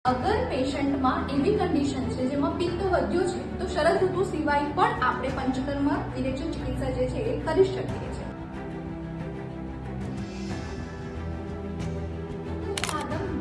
અગર પેશન્ટમાં એવી કન્ડિશન છે જેમાં પિત્ત વધ્યો છે તો શરદ ઋતુ સિવાય પણ આપણે પંચકર્મ વિરેચન ચિકિત્સા જે છે એ કરી શકીએ છીએ.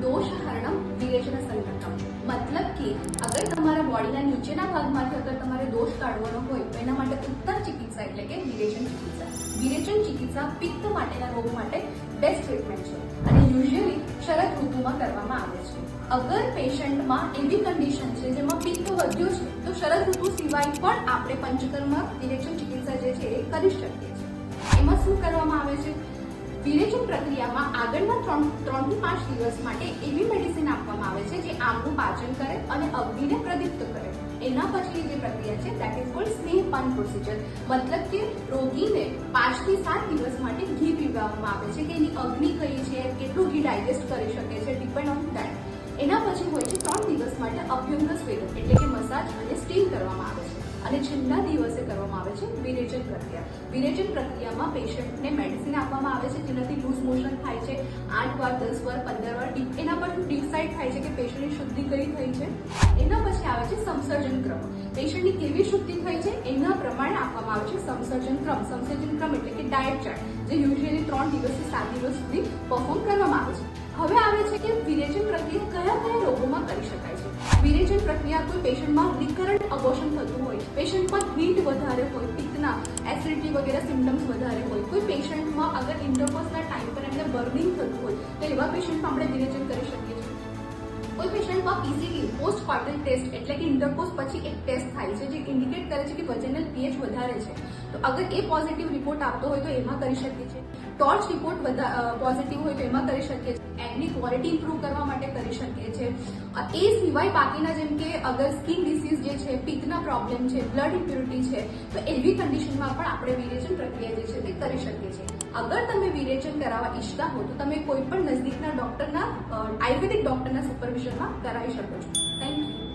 दोष हरणम विरेचन संकटम मतलब कि अगर તમારા બોડીના નીચેના ભાગમાંથી અગર તમારે દોષ કાઢવાનો હોય તો એના માટે ઉત્તમ ચિકિત્સા એટલે કે વિરેચન ચિકિત્સા. વિરેચન ચિકિત્સા પિત્ત માટેના રોગ માટે બેસ્ટ ટ્રીટમેન્ટ છે અને યુઝ્યુઅલી શરદ ઋતુમાં કરવામાં આવે છે. અગર પેશન્ટમાં એવી કન્ડિશન છે જેમાં પિત્ત વધ્યો છે તો શરદ ઋતુ સિવાય પણ આપણે પંચકર્મ વિરેચન ચિકિત્સા જે છે એ કરી શકીએ છીએ. એમાં શું કરવામાં આવે છે? વિરેચન પ્રક્રિયામાં આગળના 3 થી 5 દિવસ માટે એવી મેડિસિન આપવામાં આવે છે જે આમનું પાચન કરે અને અગ્નિને પ્રદીપ્ત કરે. એના પછી જે પ્રક્રિયા છે દેટ ઇઝ કોલ્ડ સ્નેહપાન પ્રોસિજર. મતલબ કે રોગીને 5 થી 7 દિવસ માટે ઘી પીવડાવવામાં આવે છે કે એની અગ્નિ કઈ છે, કેટલું ઘી ડાયજેસ્ટ કરી શકે છે, ડિપેન્ડ ઓન ધેટ. એના પછી હોય છે 3 દિવસ માટે અભ્યંગ સ્વેદન એટલે કે મસાજ અને સ્ટીમ કરવામાં આવે છે અને છેલ્લા દિવસે કરવામાં આવે છે વિરેચન પ્રક્રિયા. વિરેચન પ્રક્રિયામાં પેશન્ટને મેડિસિન આપવામાં આવે છે જેનાથી લૂઝ મોશન થાય છે 8 વાર, 10 વાર, 15 વાર. એના પરથી ડિસાઇડ થાય છે કે પેશન્ટની શુદ્ધિ કઈ થઈ છે. એના પછી આવે છે સંસર્જન ક્રમ. પેશન્ટની કેવી શુદ્ધિ થઈ છે એના પ્રમાણે આપવામાં આવે છે સંસર્જન ક્રમ. સંસર્જન ક્રમ એટલે કે ડાયટ ચાર્ટ જે યુઝ્યુઅલી 3 દિવસથી 7 દિવસ સુધી પરફોર્મ કરવામાં આવે છે. હવે આવે છે કે વિરેચન પ્રક્રિયા કયા કયા રોગોમાં કરી શકાય છે. વિરેચન પ્રક્રિયા કોઈ પેશન્ટમાં રિકરન્ટ અબોર્શન થતું હોય, પેશન્ટમાં હીટ વધારે હોય, પિત્તના એસિડિટી વગેરે સિમ્ટમ્સ વધારે હોય, કોઈ પેશન્ટમાં અગર ઇન્ટરકોર્સના ટાઈમ પર એમને બર્નિંગ થતું હોય તો એવા પેશન્ટમાં આપણે વિરેચન કરી શકીએ છીએ. કોઈ પેશન્ટમાં પીસીટી પોસ્ટ પાર્ટલ ટેસ્ટ એટલે કે ઇન્ટરકોર્સ પછી એક ટેસ્ટ થાય છે જે ઇન્ડિકેટ કરે છે કે વજનલ પીએચ વધારે છે તો અગર એ પોઝિટિવ રિપોર્ટ આપતો હોય તો એમાં કરી શકીએ છીએ. ટોર્ચ રિપોર્ટ પોઝિટિવ હોય તો એમાં કરી શકીએ છીએ. એગની ક્વોલિટી ઇમ્પ્રૂવ કરવા માટે કરી શકીએ છીએ. એ સિવાય બાકીના જેમ કે અગર સ્કિન ડિસીઝ જે છે, પિત્તના પ્રોબ્લેમ છે, બ્લડ ઇમ્પ્યુરિટી છે તો એવી કન્ડિશનમાં પણ આપણે વિરેચન પ્રક્રિયા જે છે તે કરી શકીએ છીએ. અગર તમે વિરેચન કરાવવા ઈચ્છતા હો તો તમે કોઈ પણ નજદીકના ડોક્ટરના આયુર્વેદિક ડોક્ટરના સુપરવિઝનમાં કરાવી શકો છો. Thank you.